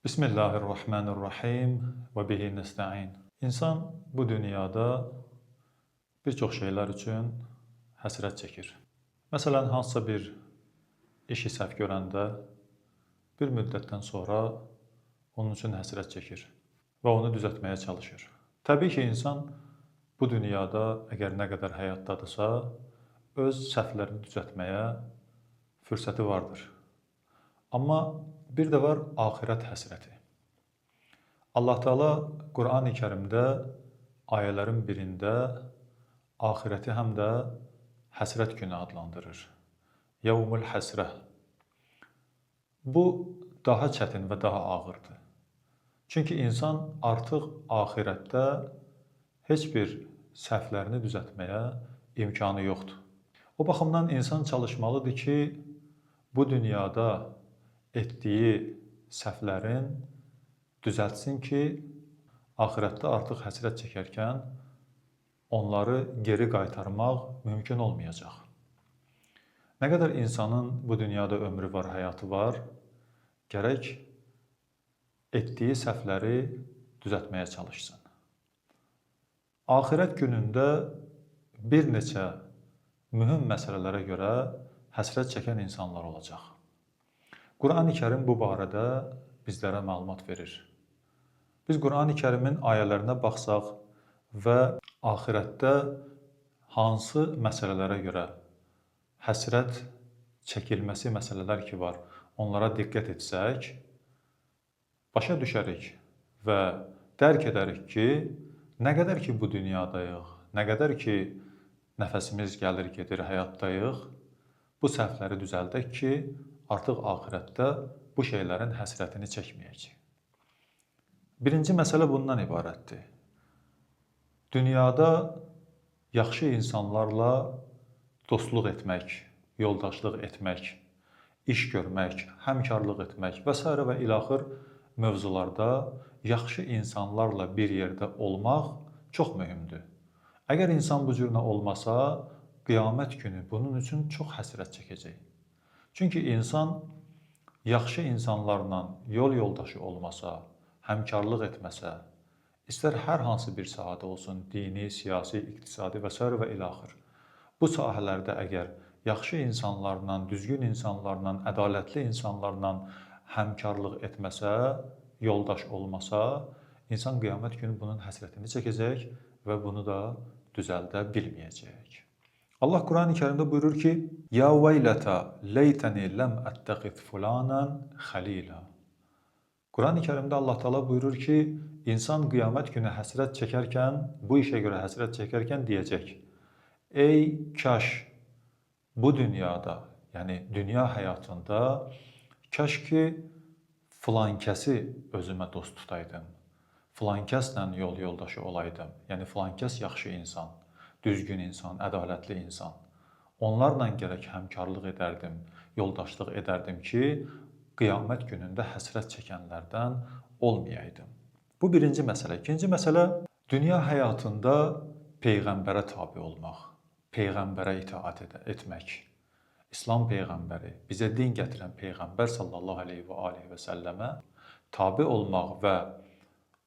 Bismillahirrahmanirrahim və bihi nəstəin. İnsan bu dünyada bir çox şeylər üçün həsrət çəkir. Məsələn, hansısa bir işi səhv görəndə bir müddətdən sonra onun üçün həsrət çəkir və onu düzəltməyə çalışır. Təbii ki, insan bu dünyada əgər nə qədər həyatdadırsa, öz səhvlərini düzəltməyə fürsəti vardır. Amma bir də var axirət həsrəti. Allah Teala Qurani Kərimdə ayələrin birində axirəti həm də həsrət günü adlandırır. Yevmul həsrə. Bu daha çətin və daha ağırdır. Çünki insan artıq axirətdə heç bir səhvlərini düzəltməyə imkanı yoxdur. O baxımdan insan çalışmalıdır ki, bu dünyada etdiyi səhvlərin düzəltsin ki, axirətdə artıq həsrət çəkərkən onları geri qaytarmaq mümkün olmayacaq. Nə qədər insanın bu dünyada ömrü var, həyatı var, gərək etdiyi səhvləri düzəltməyə çalışsın. Axirət günündə bir neçə mühüm məsələlərə görə həsrət çəkən insanlar olacaq. Qurani Kərim bu barədə bizlərə məlumat verir. Biz Qurani Kərimin ayələrinə baxsaq və axirətdə hansı məsələlərə görə həsrət çəkilməsi məsələlər ki var, onlara diqqət etsək, başa düşərik və dərk edərik ki, nə qədər ki bu dünyadayıq, nə qədər ki nəfəsimiz gəlir, gedir, həyatdayıq, bu səhvləri düzəldək ki, artıq axirətdə bu şeylərin həsrətini çəkməyəcək. Birinci məsələ bundan ibarətdir. Dünyada yaxşı insanlarla dostluq etmək, yoldaşlıq etmək, iş görmək, həmkarlıq etmək və s. və ilaxır mövzularda yaxşı insanlarla bir yerdə olmaq çox mühümdür. Əgər insan bu cürünə olmasa, qiyamət günü bunun üçün çox həsrət çəkəcək. Çünki insan yaxşı insanlarla yol yoldaşı olmasa, həmkarlıq etməsə, istər hər hansı bir sahədə olsun, dini, siyasi, iqtisadi və s. və ilaxır. Bu sahələrdə əgər yaxşı insanlarla, düzgün insanlarla, ədalətli insanlarla həmkarlıq etməsə, yoldaş olmasa, insan qiyamət günü bunun həsrətini çəkəcək və bunu da düzəldə bilməyəcək. Allah Qurani Kərimdə buyurur ki, Ya veylətə leytəni ləm ətəqid fulanan xəlila. Qurani Kərimdə Allah Teala buyurur ki, insan qiyamət günü həsrət çəkərkən, bu işə görə həsrət çəkərkən deyəcək, ey kaş bu dünyada, yəni dünya həyatında, kaş ki filan kəsi özümə dost tutaydım, filan kəslə yol yoldaşı olaydım, yəni filan kəs yaxşı insan, düzgün insan, ədalətli insan. Onlarla gərək həmkarlıq edərdim, yoldaşlıq edərdim ki, qiyamət günündə həsrət çəkənlərdən olmayaydım. Bu birinci məsələ. İkinci məsələ, dünya həyatında Peyğəmbərə tabi olmaq, Peyğəmbərə itaat etmək. İslam Peyğəmbəri, bizə din gətirən Peyğəmbər sallallahu aleyhi və səlləmə tabi olmaq və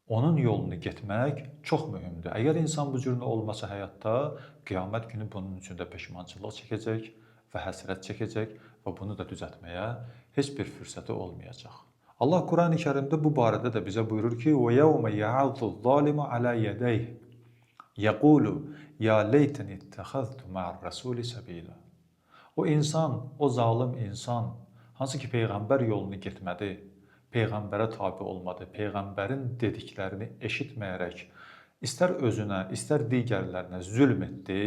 onun yolunu getmək çox mühümdür. Əgər insan bu cürünə olmasa həyatda, qiyamət günü bunun üçün də peşmançılıq çəkəcək və həsrət çəkəcək və bunu da düzəltməyə heç bir fürsəti olmayacaq. Allah Qurani Kərimdə bu barədə də bizə buyurur ki, وَيَوْمَ يَعَضُّ الظَّالِمُ عَلَى يَدَيْهِ يَقُولُ يَا لَيْتَنِ اتَّخَذْتُ مَعَ الرَّسُولِ سَبِيلًا. O insan, o zalim insan, hansı ki Peyğəmbər yolunu getmədi, Peyğəmbərə tabi olmadı, Peyğəmbərin dediklərini eşitməyərək, istər özünə, istər digərlərinə zülm etdi,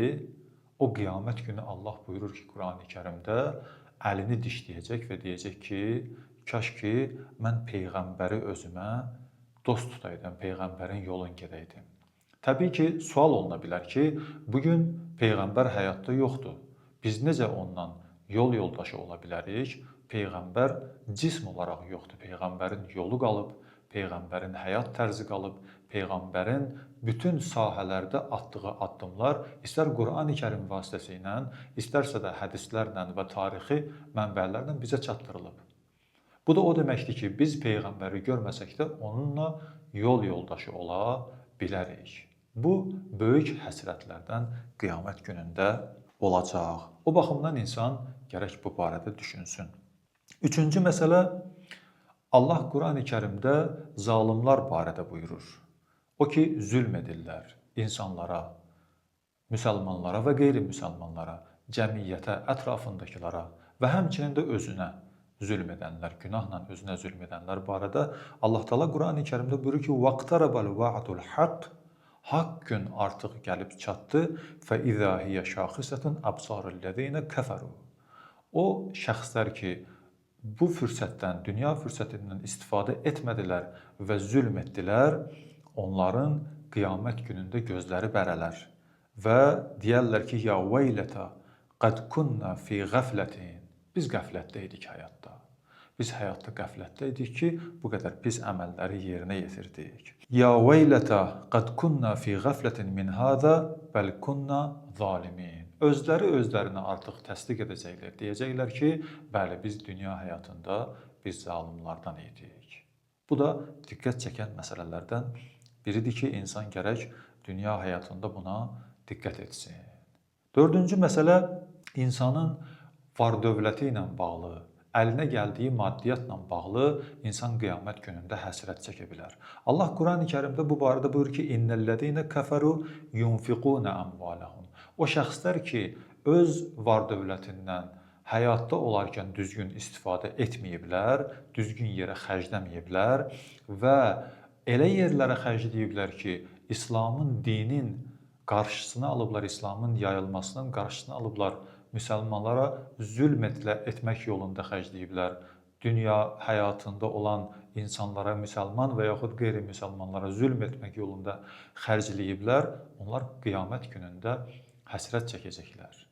o qiyamət günü Allah buyurur ki, Qurani Kərimdə əlini dişləyəcək və deyəcək ki, kaş ki mən Peyğəmbəri özümə dost tutaydım, Peyğəmbərin yolunu gedəydim. Təbii ki, sual oluna bilər ki, bugün Peyğəmbər həyatda yoxdur. Biz necə ondan yol yoldaşı ola bilərik? Peyğəmbər cism olaraq yoxdur. Peyğəmbərin yolu qalıb, Peyğəmbərin həyat tərzi qalıb, Peyğəmbərin bütün sahələrdə atdığı addımlar istər Qurani Kərim vasitəsilə, istərsə də hədislərlə və tarixi mənbələrlə bizə çatdırılıb. Bu da o deməkdir ki, biz Peyğəmbəri görməsək də onunla yol yoldaşı ola bilərik. Bu, böyük həsrətlərdən qiyamət günündə olacaq. O baxımdan insan gərək bu barədə düşünsün. Üçüncü məsələ, Allah Qurani Kərimdə zalimlar barədə buyurur. O ki, zülm edirlər insanlara, müsəlmanlara və qeyri-müsəlmanlara, cəmiyyətə, ətrafındakilara və həmçinin də özünə zülm edənlər, günahla özünə zülm edənlər barədə Allah Teala Qurani Kərimdə buyurur ki: "Vaqtarabal va'dul haqq" Haqq gün artıq gəlib çatdı. "Fəizə hiyə şaxisatun absarul-ləzina kafaru" O şəxslər ki, bu fürsətdən, dünya fürsətindən istifadə etmədilər və zülm etdilər, onların qiyamət günündə gözləri bərələr və deyərlər ki: "Ya veylətə, qad kunna fi ğaflatin" Biz qəflətdə idik həyatda. Biz həyatda qəflətdə idik ki, bu qədər pis əməlləri yerinə yetirdik. Ya veylətə, qad kunna fi ğaflatin min hada, bəl kunna zalimin. Özləri özlərini artıq təsdiq edəcəklər. Deyəcəklər ki, bəli, biz dünya həyatında biz zalimlardan idik. Bu da diqqət çəkən məsələlərdən biridir ki, insan gərək dünya həyatında buna diqqət etsin. Dördüncü məsələ, insanın var-dövləti ilə bağlı, əlinə gəldiyi maddiyyatla bağlı insan qiyamət günündə həsrət çəkə bilər. Allah Qurani Kərimdə bu barədə buyurur ki: "İnnellezine kafaru yunfiquna amvalahum." O şəxslər ki, öz var-dövlətindən həyatda olarkən düzgün istifadə etməyiblər, düzgün yerə xərcləməyiblər və elə yerlərə xərcləyiblər ki, İslamın, dinin qarşısını alıblar, İslamın yayılmasının qarşısını alıblar, müsəlmanlara zülm etmək yolunda xərcləyiblər, dünya həyatında olan insanlara, müsəlman və yaxud qeyri-müsəlmanlara zülm etmək yolunda xərcləyiblər, onlar qiyamət günündə həsrət çəkəcəklər.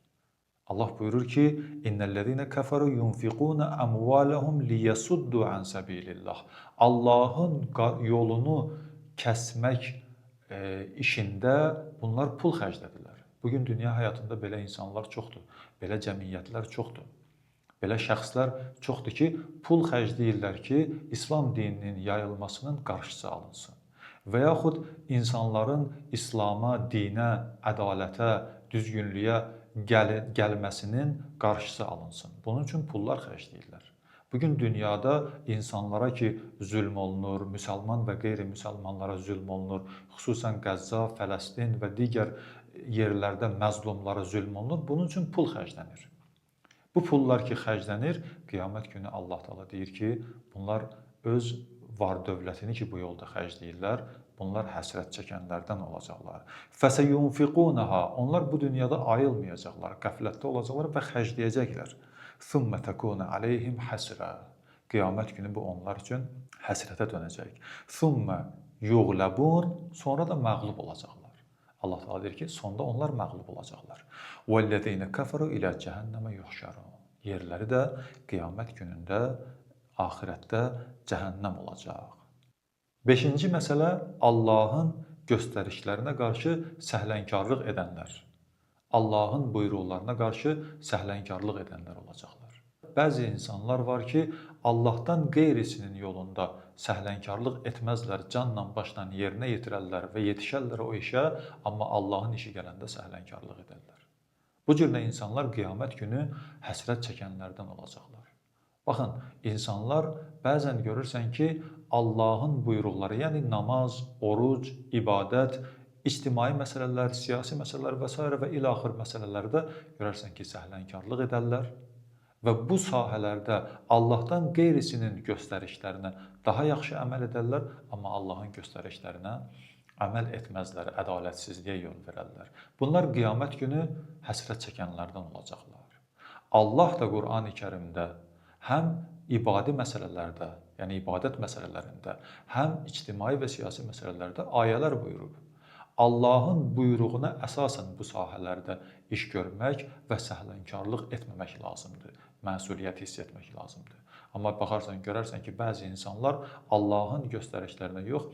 Allah buyurur ki: "İnnellezine kafaru yunfiquna amvalahum liyasuddu an sabilillah." Allahın yolunu kəsmək işində bunlar pul xərclədilər. Bugün dünya həyatında belə insanlar çoxdur, belə cəmiyyətlər çoxdur. Belə şəxslər çoxdur ki, pul xərcləyirlər ki, İslam dininin yayılmasının qarşısı alınsın. Və yaxud insanların İslama, dinə, ədalətə, düzgünlüyə gəlməsinin qarşısı alınsın. Bunun üçün pullar xərcləyirlər. Bugün dünyada insanlara ki, zülm olunur, müsəlman və qeyri-müsəlmanlara zülm olunur, xüsusən Qəzza, Fələstin və digər yerlərdə məzlumlara zülm olunur, bunun üçün pul xərclənir. Bu pullar ki, xərclənir, qiyamət günü Allah Teala deyir ki, bunlar öz var-dövlətini ki, bu yolda xərcləyirlər, bunlar həsrət çəkənlərdən olacaqlar. Fəsəyunfiqunaha, onlar bu dünyada ayılmayacaqlar, qəflətdə olacaqlar və xərcləyəcəklər. Thumma takuna alayhim hasra. Qiyamət günü bu onlar üçün həsrətə dönəcək. Thumma yughlabun, sonra da məğlub olacaqlar. Allah Teala deyir ki, sonda onlar məğlub olacaqlar. Vəllezine kafaru ilə cəhənnəmə yuhşarun. Yerləri də qiyamət günündə, axirətdə cəhənnəm olacaq. Beşinci məsələ, Allahın göstərişlərinə qarşı səhlənkarlıq edənlər. Allahın buyruqlarına qarşı səhlənkarlıq edənlər olacaqlar. Bəzi insanlar var ki, Allahdan qeyrisinin yolunda səhlənkarlıq etməzlər, canla başla yerinə yetirərlər və yetişərlər o işə, amma Allahın işi gələndə səhlənkarlıq edərlər. Bu cürlə insanlar qiyamət günü həsrət çəkənlərdən olacaqlar. Baxın, insanlar bəzən görürsən ki, Allahın buyruqları, yəni namaz, oruc, ibadət, ictimai məsələlər, siyasi məsələlər və s. və ilaxır məsələlərdə görərsən ki, səhlənkarlıq edərlər və bu sahələrdə Allahdan qeyrisinin göstərişlərinə daha yaxşı əməl edərlər, amma Allahın göstərişlərinə əməl etməzlər, ədalətsizliyə yol verərlər. Bunlar qiyamət günü həsrət çəkənlərdən olacaqlar. Allah da Qurani Kərimdə həm ibadi məsələlərdə, yəni ibadət məsələlərində, həm ictimai və siyasi məsələlərdə ayələr buyurub. Allahın buyruğuna əsasən bu sahələrdə iş görmək və səhlənkarlıq etməmək lazımdır. Məsuliyyət hiss etmək lazımdır. Amma baxarsan, görərsən ki, bəzi insanlar Allahın göstərişlərinə yox,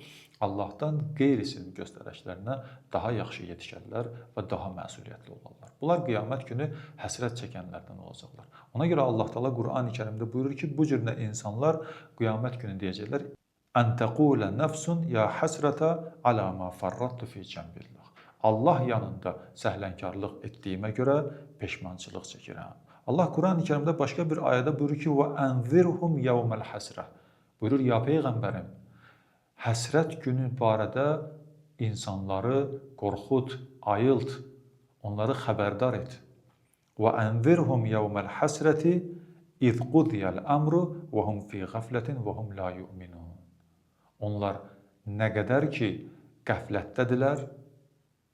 Allahdan qeyrisinin göstərişlərinə daha yaxşı yetişərlər və daha məsuliyyətli olarlar. Bunlar qiyamət günü həsrət çəkənlərdən olacaqlar. Ona görə Allah Taala Qurani-Kərimdə buyurur ki, bu cür insanlar qiyamət günü deyəcəklər: "Ən təqulə nəfsun ya həsrətə alə ma farrattu fi cənbillah." Allah yanında səhlənkarlıq etdiyimə görə peşmançılıq çəkirəm. Allah Qurani-Kərimdə başqa bir ayədə buyurur ki: "Və ənzirhum yevməl həsrə." Buyurur: "Ya peyğəmbərim, həsrət günü barədə insanları qorxut, ayılt, onları xəbərdar et. Və ənzirhum yevməl həsrəti iz qudiyəl əmru və hum fi ğaflətin və hum la yu'minun." Onlar nə qədər ki qəflətdədirlər,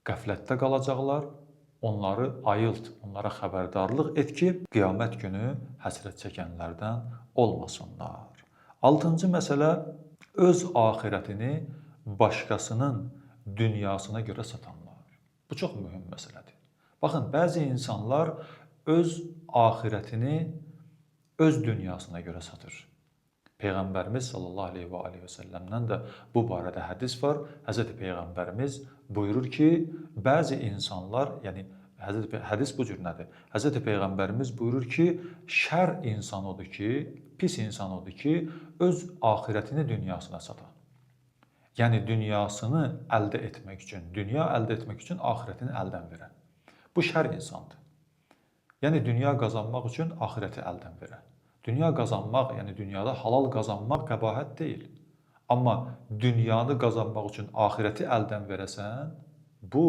qəflətdə qalacaqlar, onları ayılt, onlara xəbərdarlıq et ki, qiyamət günü həsrət çəkənlərdən olmasınlar. 6-cı məsələ, öz axirətini başqasının dünyasına görə satanlar. Bu çox mühüm məsələdir. Baxın, bəzi insanlar öz axirətini öz dünyasına görə satır. Peyğəmbərimiz sallallahu aleyhi və səlləmdən də bu barədə hədis var. Həzrəti Peyğəmbərimiz buyurur ki, bəzi insanlar, yəni hədis bu cür nədir? Həzrəti Peyğəmbərimiz buyurur ki, şər insan odur ki, pis insan odur ki, öz axirətini dünyasına satar. Yəni dünyasını əldə etmək üçün, dünya əldə etmək üçün axirətini əldən verər. Bu şər insandır. Yəni dünya qazanmaq üçün axirəti əldən verər. Dünya qazanmaq, yəni dünyada halal qazanmaq qəbahət deyil. Amma dünyanı qazanmaq üçün axirəti əldən verəsən, bu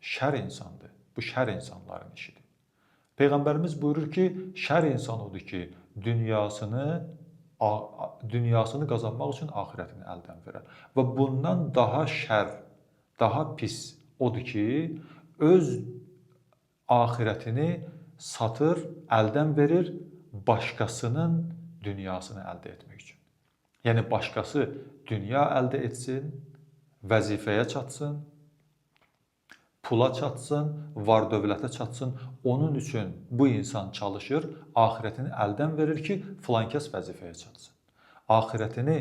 şər insandır. Bu şər insanların işidir. Peyğəmbərimiz buyurur ki, şər insan odur ki, dünyasını qazanmaq üçün axirətini əldən verər. Və bundan daha şər, daha pis odur ki, öz axirətini satır, əldən verir, başqasının dünyasını əldə etmək üçün. Yəni, başqası dünya əldə etsin, vəzifəyə çatsın, pula çatsın, var dövlətə çatsın. Onun üçün bu insan çalışır, axirətini əldən verir ki, filan kəs vəzifəyə çatsın. Axirətini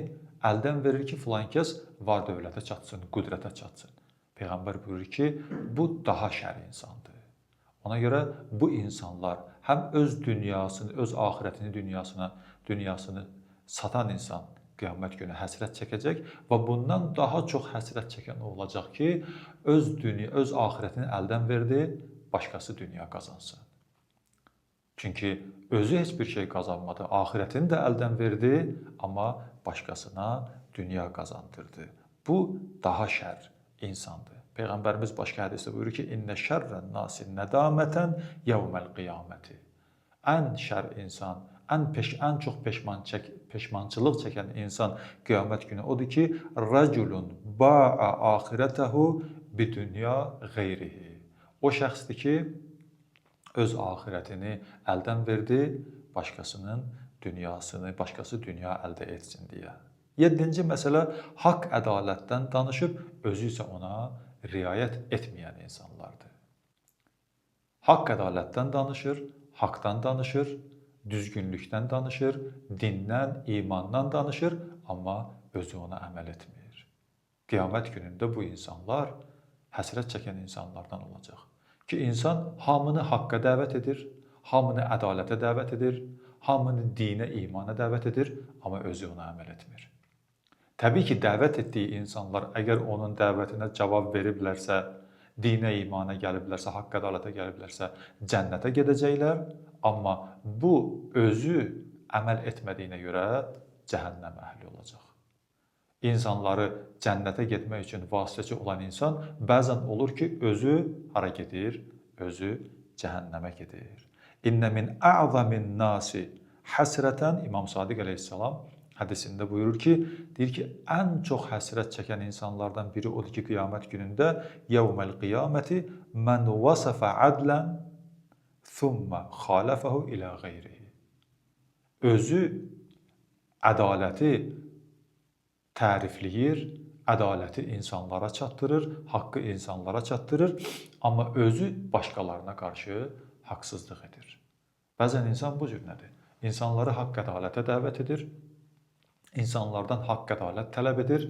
əldən verir ki, filan kəs var dövlətə çatsın, qüdrətə çatsın. Peyğəmbər buyurur ki, bu daha şər insandır. Ona görə bu insanlar həm öz dünyasını, öz axirətini dünyasını satan insan qiyamət günü həsrət çəkəcək və bundan daha çox həsrət çəkən olacaq ki, öz axirətini əldən verdi, başqası dünya qazansın. Çünki özü heç bir şey qazanmadı, axirətini də əldən verdi, amma başqasına dünya qazandırdı. Bu daha şər insandır. Peyğəmbərimiz başqa hədisdə buyurur ki, "İnnə şərrən nasi nədamətən yevməl qiyaməti." Ən şər insan, ən çox peşmançılıq çəkən insan qiyamət günü odur ki, "Rəculun ba'a axirətəhu bidunya qeyrihi." O şəxsdir ki, öz axirətini əldən verdi, başqasının dünyasını, başqası dünya əldə etsin deyə. 7-ci məsələ, haqq ədalətdən danışıb, özü isə ona riayət etməyən insanlardır. Haqq ədalətdən danışır, haqdan danışır, düzgünlükdən danışır, dindən, imandan danışır, amma özü ona əməl etmir. Qiyamət günündə bu insanlar həsrət çəkən insanlardan olacaq. Ki, insan hamını haqqa dəvət edir, hamını ədalətə dəvət edir, hamını dinə, imana dəvət edir, amma özü ona əməl etmir. Təbii ki, dəvət etdiyi insanlar əgər onun dəvətinə cavab veriblərsə, dinə, imana gəliblərsə, haqq ədalətə gəliblərsə, cənnətə gedəcəklər, amma bu özü əməl etmədiyinə görə cəhənnəm əhli olacaq. İnsanları cənnətə getmək üçün vasitəçi olan insan bəzən olur ki, özü hara gedir? Özü cəhənnəmə gedir. İnnə min a'zamin nasi həsrətən İmam Sadiq əleyhissalam hədisində buyurur ki, deyir ki, ən çox həsrət çəkən insanlardan biri odur ki, qiyamət günündə yevməl qiyaməti mən vasafə adlən thumma xalafəhu ilə qeyrihi. Özü ədaləti tərifləyir, ədaləti insanlara çatdırır, haqqı insanlara çatdırır, amma özü başqalarına qarşı haqsızlıq edir. Bəzən insan bu cür nədir? İnsanları haqq-ədalətə dəvət edir, insanlardan haqq-ədalət tələb edir,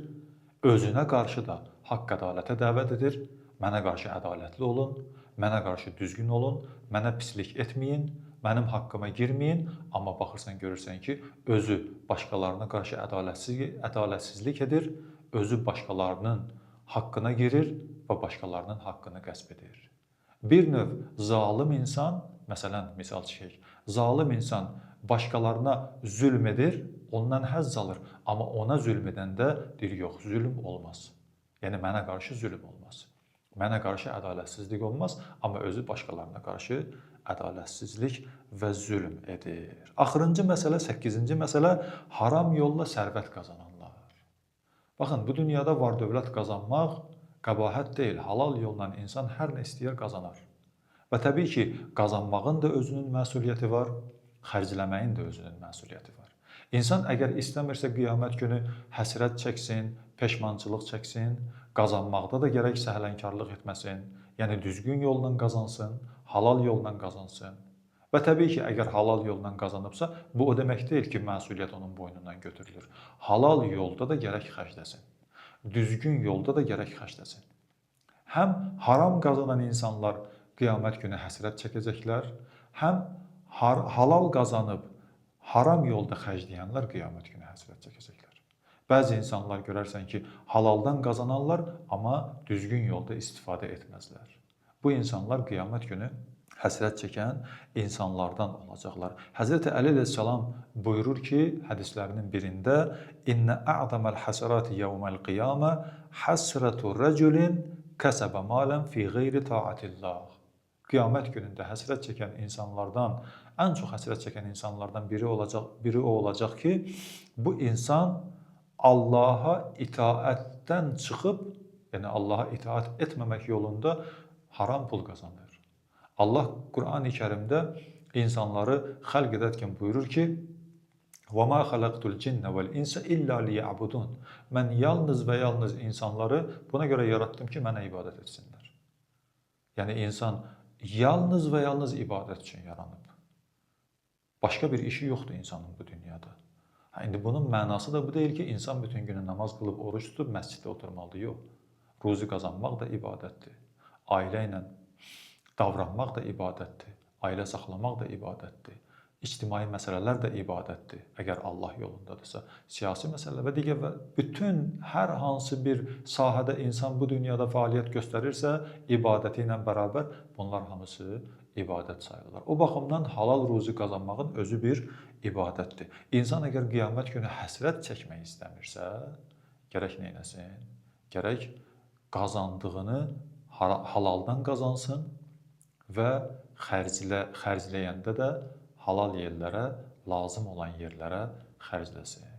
özünə qarşı da haqq-ədalətə dəvət edir, mənə qarşı ədalətli olun, mənə qarşı düzgün olun, mənə pislik etməyin, mənim haqqıma girməyin, amma baxırsan, görürsən ki, özü başqalarına qarşı ədalətsizlik edir, özü başqalarının haqqına girir və başqalarının haqqını qəsb edir. Bir növ zalım insan, məsələn, misal çəkək, zalım insan başqalarına zülm edir, ondan həzz alır, amma ona zülm edəndə deyir, yox, zülm olmaz. Yəni, mənə qarşı zülm olmaz. Mənə qarşı ədalətsizlik olmaz, amma özü başqalarına qarşı ədalətsizlik və zülm edir. Axırıncı məsələ, 8-ci məsələ, haram yolla sərvət qazananlar. Baxın, bu dünyada var-dövlət qazanmaq qəbahət deyil, halal yolla insan hər nə istəyər qazanar. Və təbii ki, qazanmağın da özünün məsuliyyəti var, xərcləməyin də özünün məsuliyyəti var. İnsan əgər istəmirsə qiyamət günü həsrət çəksin, peşmançılıq çəksin, qazanmaqda da gərək səhlənkarlıq etməsin, yəni düzgün yolla qazansın, halal yolla qazansın. Və təbii ki, əgər halal yolla qazanıbsa, bu o demək deyil ki, məsuliyyət onun boynundan götürülür. Halal yolda da gərək xərcləsin. Düzgün yolda da gərək xərcləsin. Həm haram qazanan insanlar qiyamət günü həsrət çəkəcəklər, həm halal qazanıb haram yolda xərcləyənlər qiyamət günü həsrət çəkəcəklər. Bəzi insanlar görərsən ki, halaldan qazanarlar, amma düzgün yolda istifadə etməzlər. Bu insanlar qiyamət günü həsrət çəkən insanlardan olacaqlar. Həzrəti Əli əleyhissalam buyurur ki, hədislərinin birində İnnə a'zaməl həsərati yevməl qiyamə həsrətu rəculin kəsəbə malən fi qeyri ta'atillah. Qiyamət günündə həsrət çəkən insanlardan, ən çox həsrət çəkən insanlardan biri o olacaq ki, bu insan Allaha itaətdən çıxıb, yəni Allaha itaət etməmək yolunda haram pul qazanır. Allah Qur'an-ı Kərimdə insanları xəlq edərkən buyurur ki, وَمَا خَلَقْتُ الْجِنَّ وَالْاِنْسَ إِلَّا لِيَعْبُدُونَ. Mən yalnız və yalnız insanları buna görə yarattım ki, mənə ibadət etsinlər. Yəni, insan yalnız və yalnız ibadət üçün yaranıb. Başqa bir işi yoxdur insanın bu dünyada. İndi bunun mənası da bu deyil ki, insan bütün günü namaz qılıb, oruç tutub, məsciddə oturmalıdır. Yox. Ruzi qazanmaq da ibadətdir. Ailə ilə davranmaq da ibadətdir. Ailə saxlamaq da ibadətdir. İctimai məsələlər də ibadətdir. Əgər Allah yolundadırsa, siyasi məsələ və digər bütün hər hansı bir sahədə insan bu dünyada fəaliyyət göstərirsə, ibadəti ilə bərabər bunlar hamısı ibadət sayılır. O baxımdan halal ruzi qazanmağın özü bir ibadətdir. İnsan əgər qiyamət günü həsrət çəkmək istəmirsə, gərək nə etsin? Gərək qazandığını halaldan qazansın və xərcləyəndə də halal yerlərə, lazım olan yerlərə xərcləsin.